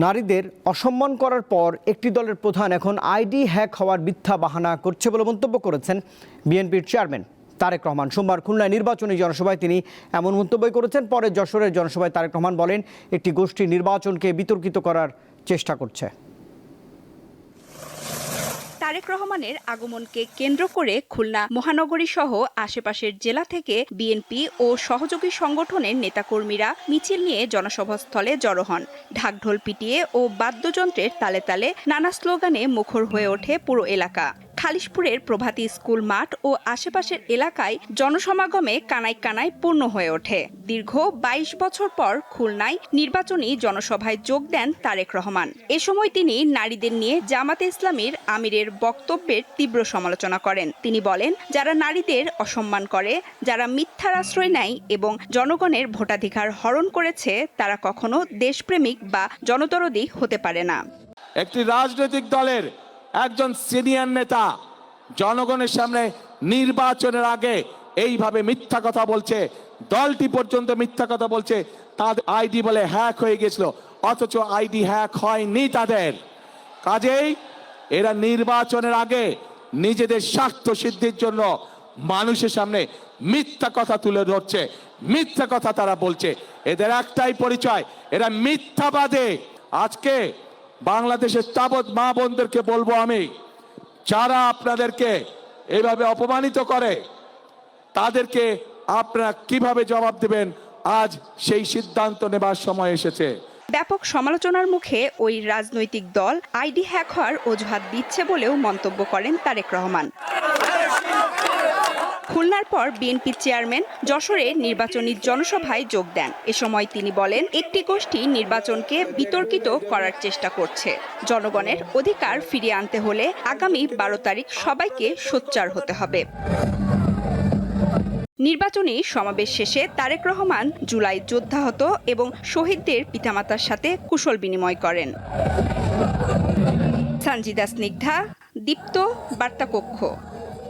নারীদের অসম্মান করার পর একটি দলের প্রধান এখন আইডি হ্যাক হওয়ার মিথ্যা বাহানা করছে বলে মন্তব্য করেছেন বিএনপির চেয়ারম্যান তারেক রহমান। সোমবার খুলনায় নির্বাচনী জনসভায় তিনি এমন মন্তব্য করেছেন। পরে যশোরের জনসভায় তারেক রহমান বলেন, একটি গোষ্ঠী নির্বাচনকে বিতর্কিত করার চেষ্টা করছে। তারেক রহমানের আগমনকে কেন্দ্র করে খুলনা মহানগরী সহ আশেপাশের জেলা থেকে বিএনপি ও সহযোগী সংগঠনের নেতাকর্মীরা মিছিল নিয়ে জনসভাস্থলে জড়ো হন। ঢাকঢোল পিটিয়ে ও বাদ্যযন্ত্রের তালে তালে নানা স্লোগানে মুখর হয়ে ওঠে পুরো এলাকা। খালিশপুরের প্রভাতী স্কুল মাঠ ও আশেপাশের এলাকায় জনসমাগমে কানায় কানায় পূর্ণ হয়ে ওঠে। দীর্ঘ ২২ বছর পর খুলনায় নির্বাচনী জনসভায় যোগ দেন তারেক রহমান। এ সময় তিনি নারীদের নিয়ে জামাতে ইসলামীর আমিরের বক্তব্যের তীব্র সমালোচনা করেন। তিনি বলেন, যারা নারীদের অসম্মান করে, যারা মিথ্যার আশ্রয় নেয় এবং জনগণের ভোটাধিকার হরণ করেছে, তারা কখনো দেশপ্রেমিক বা জনদরদী হতে পারে না। একটি রাজনৈতিক দলের একজন সিনিয়র নেতা জনগণের সামনে নির্বাচনের আগে এইভাবে মিথ্যা কথা বলছে, দলটি পর্যন্ত মিথ্যা কথা বলছে, তাদের আইডি বলে হ্যাক হয়ে গেছিল, অথচ আইডি হ্যাক হয়নি তাদের। কাজেই এরা নির্বাচনের আগে নিজেদের স্বার্থ সিদ্ধির জন্য মানুষের সামনে মিথ্যা কথা তুলে ধরছে, মিথ্যা কথা তারা বলছে। এদের একটাই পরিচয়, এরা মিথ্যাবাদী। আজকে বাংলাদেশের তাবৎ মা বোনদেরকে বলবো আমি, যারা আপনাদেরকে এইভাবে অপমানিত করে তাদেরকে আপনারা কিভাবে জবাব দেবেন, আজ সেই সিদ্ধান্ত নেবার সময় এসেছে। ব্যাপক সমালোচনার মুখে ওই রাজনৈতিক দল আইডি হ্যাক হওয়ার অজুহাত দিচ্ছে বলেও মন্তব্য করেন তারেক রহমান। খুলনার পর বিএনপি চেয়ারম্যান যশোরে নির্বাচনী জনসভায় যোগ দেন। এ সময় তিনি বলেন, একটি গোষ্ঠী নির্বাচনকে বিতর্কিত করার চেষ্টা করছে। জনগণের অধিকার ফিরিয়ে আনতে হলে আগামী ১২ তারিখ সবাইকে সোচ্চার হতে হবে। নির্বাচনী সমাবেশ শেষে তারেক রহমান জুলাই যোদ্ধাহত এবং শহীদদের পিতামাতার সাথে কুশল বিনিময় করেন। সঞ্জিদা স্নিগ্ধা, দীপ্ত, বার্তা কক্ষ।